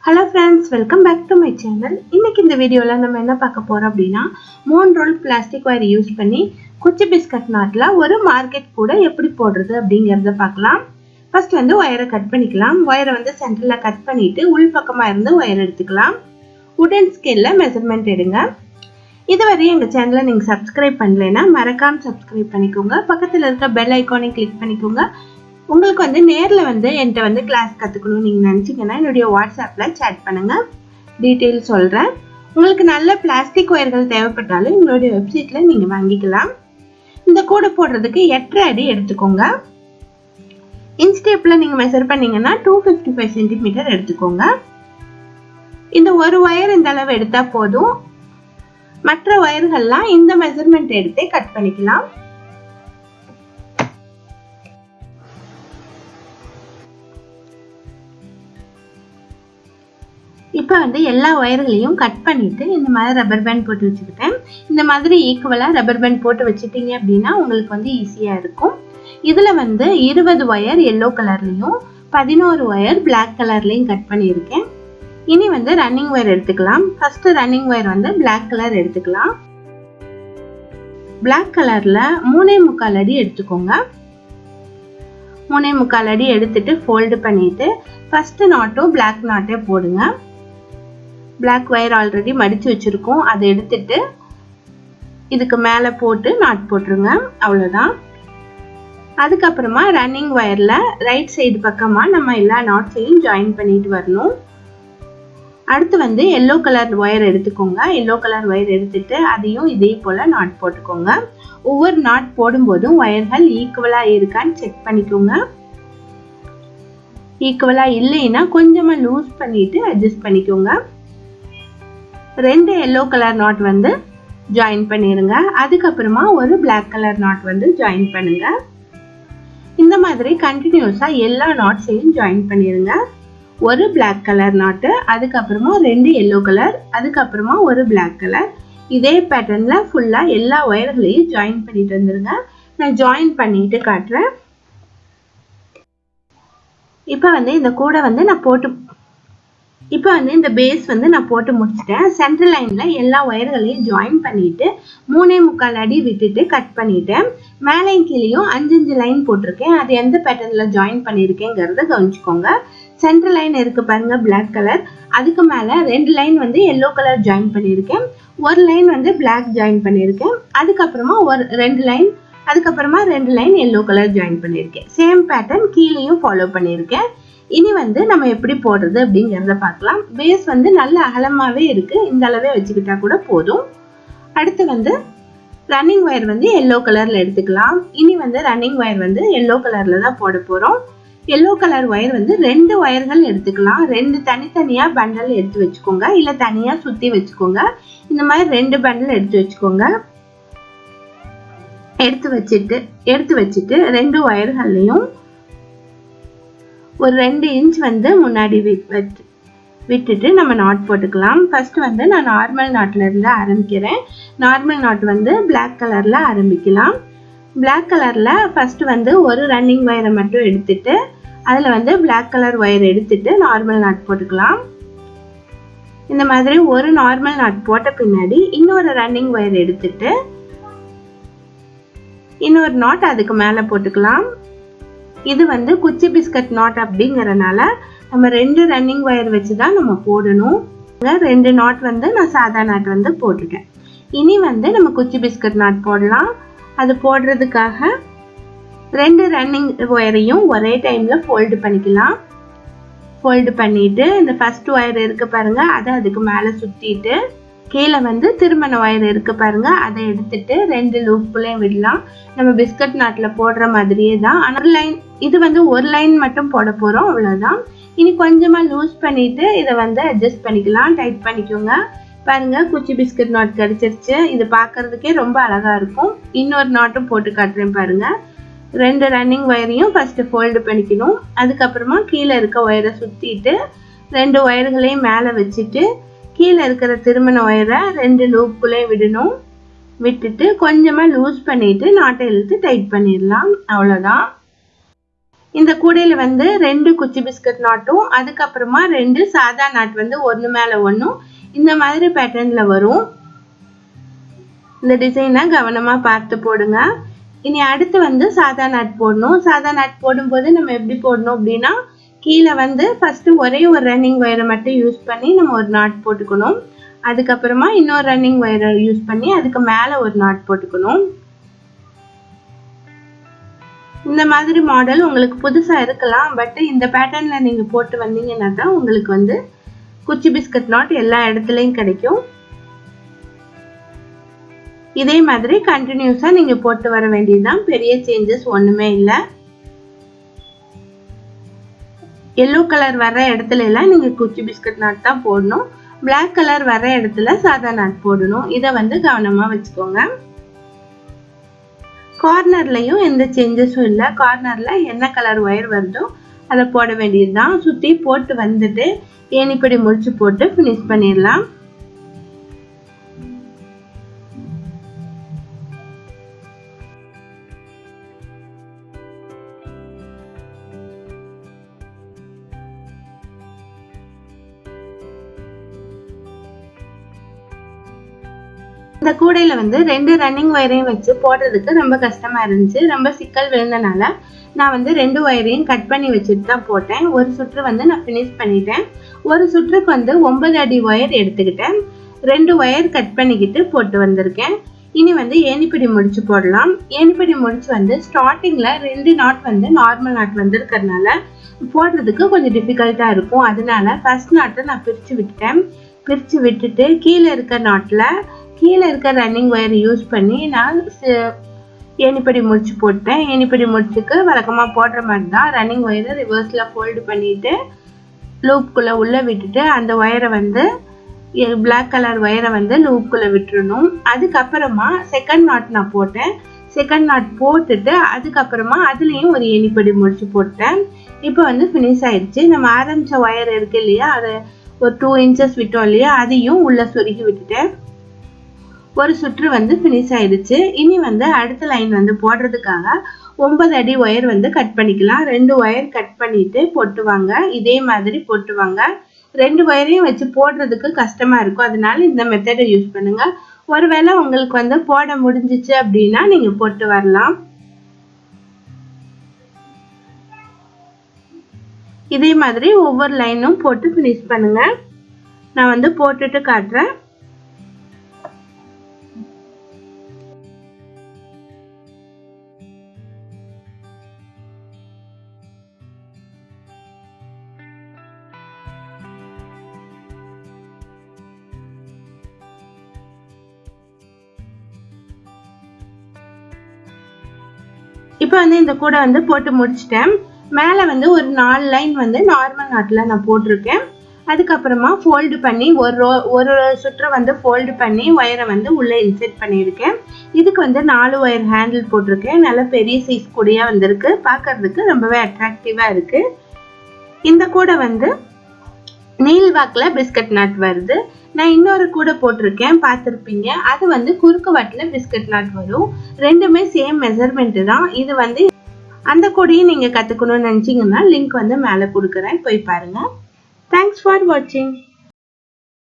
Hello friends, welcome back to my channel. இன்னைக்கு இந்த வீடியோல நம்ம என்ன பார்க்க போறோம் அப்படினா 3 ரோல் பிளாஸ்டிக் வயர் யூஸ் பண்ணி குச்சி பிஸ்கட் நாட்ல ஒரு மார்க்கெட் கூட எப்படி போடுறது அப்படிங்கறத பார்க்கலாம். ஃபர்ஸ்ட் வந்து வயரை கட் பண்ணிக்கலாம். வயரை வந்து சென்டர்ல கட் பண்ணிட்டு உள் பக்கமா இருந்து வயர் எடுத்துக்கலாம். வுடன் ஸ்கேல்ல மெஷர்மென்ட் எடுங்க. இதுவரை எங்க சேனலை நீங்க சப்ஸ்கிரைப் பண்ணலைனா மறக்காம சப்ஸ்கிரைப் பண்ணிக்கோங்க. பக்கத்துல இருக்க பெல் ஐகானை கிளிக் பண்ணிக்கோங்க. உங்களுக்கு வந்து நேர்ல வந்து என்கிட்ட வந்து கிளாஸ் கத்துக்கணும் நீங்க நினைச்சீங்கன்னா என்னுடைய வாட்ஸ்அப்ல chat பண்ணுங்க. டீடைல் சொல்றேன். உங்களுக்கு நல்ல பிளாஸ்டிக் வயர்கள் தேவைப்பட்டாலும் எங்களுடைய வெப்சைட்ல நீங்க வாங்கிக்கலாம். இந்த கூட போடுறதுக்கு 8 அடி எடுத்துக்கோங்க. இன்ச் டேப்ல நீங்க மெஷர் பண்ணீங்கன்னா 255 சென்டிமீட்டர் எடுத்துக்கோங்க. இந்த ஒரு வயர் இந்த அளவு எடுத்தா போதும். மற்ற வயர்கள்லாம் இந்த மெஷர்மென்ட் எடுத்து கட் பண்ணிக்கலாம். இப்போ வந்து எல்லா வயர்களையும் கட் பண்ணிட்டு இந்த மாதிரி ரப்பர் பேண்ட் போட்டு வச்சுக்கிட்டேன். இந்த மாதிரி ஈக்குவலா ரப்பர் பேண்ட் போட்டு வச்சிட்டீங்க அப்படின்னா உங்களுக்கு வந்து ஈஸியா இருக்கும். இதுல வந்து 20 வயர் எல்லோ கலர்லயும் 11 வயர் பிளாக் கலர்லயும் கட் பண்ணியிருக்கேன். இனி வந்து ரன்னிங் வயர் எடுத்துக்கலாம். ஃபர்ஸ்ட் ரன்னிங் வயர் வந்து பிளாக் கலர் எடுத்துக்கலாம். பிளாக் கலர்ல 3.25 அடி எடுத்துக்கோங்க. 3.25 அடி எடுத்துட்டு ஃபோல்டு பண்ணிட்டு ஃபர்ஸ்ட் நாட்டும் பிளாக் நாட்டே போடுங்க. பிளாக் வயர் ஆல்ரெடி மடிச்சு வச்சிருக்கோம். அதை எடுத்துட்டு இதுக்கு மேல போட்டு நாட் போட்டுருங்க. அவ்வளவுதான். அதுக்கப்புறமா ரன்னிங் வயர்ல ரைட் சைடு பக்கமா நம்ம எல்லா நாட்ஸையும் ஜாயின் பண்ணிட்டு வரணும். அடுத்து வந்து எல்லோ கலர் வயர் எடுத்துக்கோங்க. எல்லோ கலர் வயர் எடுத்துட்டு அதையும் இதே போல நாட் போட்டுக்கோங்க. ஒவ்வொரு நாட் போடும்போதும் வயர்கள் ஈக்குவலா இருக்கான்னு செக் பண்ணிக்கோங்க. ஈக்குவலா இல்லைன்னா கொஞ்சமா லூஸ் பண்ணிட்டு அட்ஜஸ்ட் பண்ணிக்கோங்க. 2 எல்லோ கலர் நாட் வந்து ஜாயின் பண்ணிருங்க. அதுக்கப்புறமா ஒரு பிளாக் கலர் நாட் வந்து ஜாயின் பண்ணுங்க. இந்த மாதிரி கண்டினியூஸா எல்லா நாட்ஸையும் ஜாயின் பண்ணிருங்க. ஒரு பிளாக் கலர் நாட், அதுக்கப்புறமா 2 எல்லோ கலர், அதுக்கப்புறமா ஒரு பிளாக் கலர். இதே பேட்டர்ன்ல ஃபுல்லா எல்லா வயர்களையும் ஜாயின் பண்ணிட்டு வந்துருங்க. நான் ஜாயின் பண்ணிட்டு காட்டுறேன். இப்போ வந்து இந்த கூட வந்து நான் போட்டு இப்போ வந்து இந்த பேஸ் வந்து நான் போட்டு முடிச்சிட்டேன். சென்டர் லைன்ல எல்லா வயர்களையும் ஜாயின் பண்ணிட்டு 3.25 அடி விட்டுட்டு கட் பண்ணிட்டேன். மேலையும் கீழையும் 5 லைன் போட்டிருக்கேன். அது எந்த பேட்டர்ன்ல ஜாயின் பண்ணிருக்கேங்கிறத கவனிச்சுக்கோங்க. சென்டர் லைன் இருக்கு பாருங்க பிளாக் கலர், அதுக்கு மேல 2 லைன் வந்து எல்லோ கலர் ஜாயின் பண்ணிருக்கேன். ஒரு லைன் வந்து பிளாக் ஜாயின் பண்ணிருக்கேன். அதுக்கப்புறமா ஒரு 2 லைன், அதுக்கப்புறமா 2 லைன் எல்லோ கலர் ஜாயின் பண்ணிருக்கேன். சேம் பேட்டர்ன் கீழையும் ஃபாலோ பண்ணிருக்கேன். இனி வந்து நம்ம எப்படி போடுறது அப்படிங்கறத பார்க்கலாம். பேஸ் வந்து நல்ல அகலமாவே இருக்கு. இந்த அளவே வச்சுக்கிட்டா கூட போதும். அடுத்து வந்து ரன்னிங் வயர் வந்து எல்லோ கலர்ல எடுத்துக்கலாம். இனி வந்து ரன்னிங் வயர் வந்து எல்லோ கலர்ல தான் போட போறோம். எல்லோ கலர் வயர் வந்து 2 வயர்கள் எடுத்துக்கலாம். 2 தனித்தனியா பண்டல் எடுத்து வச்சுக்கோங்க. இல்ல தனியா சுத்தி வச்சுக்கோங்க. இந்த மாதிரி 2 பண்டல் எடுத்து வச்சுக்கோங்க. எடுத்து வச்சுட்டு 2 வயர்களையும் ஒரு 2 இன்ச் வந்து முன்னாடி விட்டுட்டு நம்ம நாட் போட்டுக்கலாம். ஃபர்ஸ்ட் வந்து நான் நார்மல் நாட்ல இருந்து ஆரம்பிக்கிறேன். நார்மல் நாட் வந்து பிளாக் கலர்ல ஆரம்பிக்கலாம். பிளாக் கலர்ல ஃபர்ஸ்ட் வந்து ஒரு ரன்னிங் வயரை மட்டும் எடுத்துட்டு அதுல வந்து பிளாக் கலர் வயர் எடுத்துட்டு நார்மல் நாட் போட்டுக்கலாம். இந்த மாதிரி ஒரு நார்மல் நாட் போட்ட பின்னாடி இன்னொரு ரன்னிங் வயர் எடுத்துட்டு இன்னொரு நாட் அதுக்கு மேல போட்டுக்கலாம். இது வந்து குச்சி பிஸ்கட் நாட் அப்படிங்கறனால நம்ம 2 ரன்னிங் வயர் வச்சுதான் நம்ம போடணும். 2 நாட் வந்து நான் சாதா நாட் வந்து போட்டுட்டேன். இனி வந்து நம்ம குச்சி பிஸ்கட் நாட் போடலாம். அது போடுறதுக்காக 2 ரன்னிங் வயரையும் ஒரே டைம்ல ஃபோல்டு பண்ணிக்கலாம். ஃபோல்டு பண்ணிட்டு இந்த ஃபர்ஸ்ட் வயர் இருக்கு பாருங்க, அதை அதுக்கு மேல சுத்திட்டு கீழே வந்து திருமண வயர் இருக்கு பாருங்க, அதை எடுத்துட்டு 2 லூப்புலயும் விடலாம். நம்ம பிஸ்கட் நாட்ல போடுற மாதிரியே தான். ஆனால் லைன் இது வந்து ஒரு லைன் மட்டும் போட போறோம், அவ்வளவுதான். இனி கொஞ்சமா லூஸ் பண்ணிட்டு இதை வந்து அட்ஜஸ்ட் பண்ணிக்கலாம். டைட் பண்ணிக்கோங்க. பாருங்க குச்சி பிஸ்கட் நாட் கிடைச்சிருச்சு. இது பார்க்கிறதுக்கே ரொம்ப அழகா இருக்கும். இன்னொரு நாட்டும் போட்டு காட்டுறேன் பாருங்க. 2 ரன்னிங் வயரையும் ஃபர்ஸ்ட் ஃபோல்டு பண்ணிக்கணும். அதுக்கப்புறமா கீழே இருக்க வயரை சுத்திட்டு 2 வயர்களையும் மேல வச்சுட்டு கீழே இருக்கிற திருமண வயரை 2 லூப்புக்குள்ளே விடணும். விட்டுட்டு கொஞ்சமா லூஸ் பண்ணிட்டு நாட்டை இழுத்து டைட் பண்ணிடலாம். அவ்வளவுதான். இந்த கூடையில வந்து 2 குச்சி பிஸ்கட் நாட்டும் அதுக்கப்புறமா 2 சாதா நாட் வந்து ஒன்று மேலே ஒன்றும் இந்த மாதிரி பேட்டர்ன்ல வரும். இந்த டிசைனை கவனமா பார்த்து போடுங்க. இனி அடுத்து வந்து சாதா நாட் போடணும். சாதா நாட் போடும்போது நம்ம எப்படி போடணும் அப்படின்னா, கீழே வந்து ஃபர்ஸ்ட் ஒரே ஒரு ரன்னிங் வயரை மட்டும் யூஸ் பண்ணி நம்ம ஒரு நாட் போட்டுக்கணும். அதுக்கப்புறமா இன்னொரு ரன்னிங் வயரை யூஸ் பண்ணி அதுக்கு மேலே ஒரு நாட் போட்டுக்கணும். இந்த மாதிரி மாடல் உங்களுக்கு புதுசா இருக்கலாம். பட் இந்த பேட்டர்ன்ல நீங்க போட்டு வந்தீங்கன்னா தான் உங்களுக்கு வந்து குச்சி பிஸ்கட் நாட் எல்லா இடத்துலயும் கிடைக்கும். இதே மாதிரி கண்டினியூஸா நீங்க போட்டு வர வேண்டியதுதான். பெரிய சேஞ்சஸ் ஒண்ணுமே இல்லை. எல்லோ கலர் வர்ற இடத்துல எல்லாம் நீங்க குச்சி பிஸ்கட் நாட் தான் போடணும். பிளாக் கலர் வர்ற இடத்துல சாதா நாட் போடணும். இதை வந்து கவனமா வச்சுக்கோங்க. கார்னர்லயும் எந்த சேஞ்சஸும் இல்லை. கார்னர்ல என்ன கலர் ஒயர் வருதோ அதை போட வேண்டியதுதான். சுத்தி போட்டு வந்துட்டு ஏணிப்படி முடிச்சு போட்டு ஃபினிஷ் பண்ணிடலாம். இந்த கூடையில வந்து 2 ரன்னிங் வயரையும் வச்சு போடுறதுக்கு ரொம்ப கஷ்டமா இருந்துச்சு. ரொம்ப சிக்கல் விழுந்தனால நான் வந்து 2 வயரையும் கட் பண்ணி வச்சுட்டு தான் போட்டேன். ஒரு சுற்று வந்து நான் ஃபினிஷ் பண்ணிட்டேன். ஒரு சுற்றுக்கு வந்து 9 அடி ஒயர் எடுத்துக்கிட்டேன். 2 ஒயர் கட் பண்ணிக்கிட்டு போட்டு வந்திருக்கேன். இனி வந்து ஏணிப்படி முடிச்சு போடலாம். ஏணிப்படி முடிச்சு வந்து ஸ்டார்டிங்ல 2 நாட் வந்து நார்மல் நாட் வந்திருக்கிறதுனால போடுறதுக்கு கொஞ்சம் டிஃபிகல்ட்டா இருக்கும். அதனால ஃபர்ஸ்ட் நாட்டை நான் பிரிச்சு விட்டுட்டேன். பிரிச்சு விட்டுட்டு கீழே இருக்க நாட்ல கீழே இருக்க ரன்னிங் ஒயர் யூஸ் பண்ணி நான் ஏணிப்படி முடிச்சு போட்டேன். ஏணிப்படி முடிச்சுக்கு வழக்கமா போடுற மாதிரி தான் ரன்னிங் ஒயரை ரிவர்ஸ்ல ஃபோல்டு பண்ணிட்டு லூப்குள்ள உள்ள விட்டுட்டு அந்த ஒயரை வந்து பிளாக் கலர் ஒயரை வந்து லூப்குள்ள விட்டுறணும். அதுக்கப்புறமா செகண்ட் நாட் நான் போட்டேன். செகண்ட் நாட் போட்டுட்டு அதுக்கப்புறமா அதுலயும் ஒரு ஏணிப்படி முடிச்சு போட்டேன். இப்போ வந்து ஃபினிஷ் ஆயிடுச்சு. நம்ம ஆரம்பிச்ச ஒயர் இருக்கு இல்லையா, அதை ஒரு 2 இன்ச்சஸ் விட்டோம் இல்லையா, அதையும் உள்ள சொருகி விட்டுட்டேன். ஒரு சுற்று வந்து ஃபினிஷ் ஆயிடுச்சு. இனி வந்து அடுத்த லைன் வந்து போடுறதுக்காக 9 அடி ஒயர் வந்து கட் பண்ணிக்கலாம். 2 ஒயர் கட் பண்ணிட்டு போட்டுவாங்க. இதே மாதிரி போட்டுவாங்க. 2 ஒயரையும் வச்சு போடுறதுக்கு கஷ்டமா இருக்கும். அதனால இந்த மெத்தடை யூஸ் பண்ணுங்க. ஒருவேளை உங்களுக்கு வந்து போட முடிஞ்சிச்சு அப்படின்னா நீங்க போட்டு வரலாம். இதே மாதிரி ஒவ்வொரு லைனும் போட்டு ஃபினிஷ் பண்ணுங்க. நான் வந்து போட்டுட்டு காட்டுறேன். இப்போ வந்து இந்த கூடை வந்து போட்டு முடிச்சிட்டேன். மேலே வந்து ஒரு 4 லைன் வந்து நார்மல் நாட்டில் நான் போட்டிருக்கேன். அதுக்கப்புறமா ஃபோல்டு பண்ணி ஒரு சுற்று வந்து ஃபோல்டு பண்ணி ஒயரை வந்து உள்ளே இன்செர்ட் பண்ணியிருக்கேன். இதுக்கு வந்து 4 ஒயர் ஹேண்டில் போட்டிருக்கேன். நல்ல பெரிய சைஸ் கூடையாக வந்திருக்கு. பார்க்கறதுக்கு ரொம்பவே அட்ராக்டிவாக இருக்கு. இந்த கூடை வந்து நீல் வாக்கில் பிஸ்கட் நாட் வருது. நான் இன்னொரு கூடை போட்டிருக்கேன், பார்த்துருப்பீங்க. அது வந்து குறுக்கு வாட்டில் பிஸ்கட் நாட் வரும். ரெண்டுமே சேம் மெஷர்மெண்ட் தான். இது வந்து அந்த கூடையும் நீங்கள் கற்றுக்கணும்னு நினச்சிங்கன்னா லிங்க் வந்து மேலே கொடுக்குறேன், போய் பாருங்கள். தேங்க்ஸ் ஃபார் வாட்சிங்.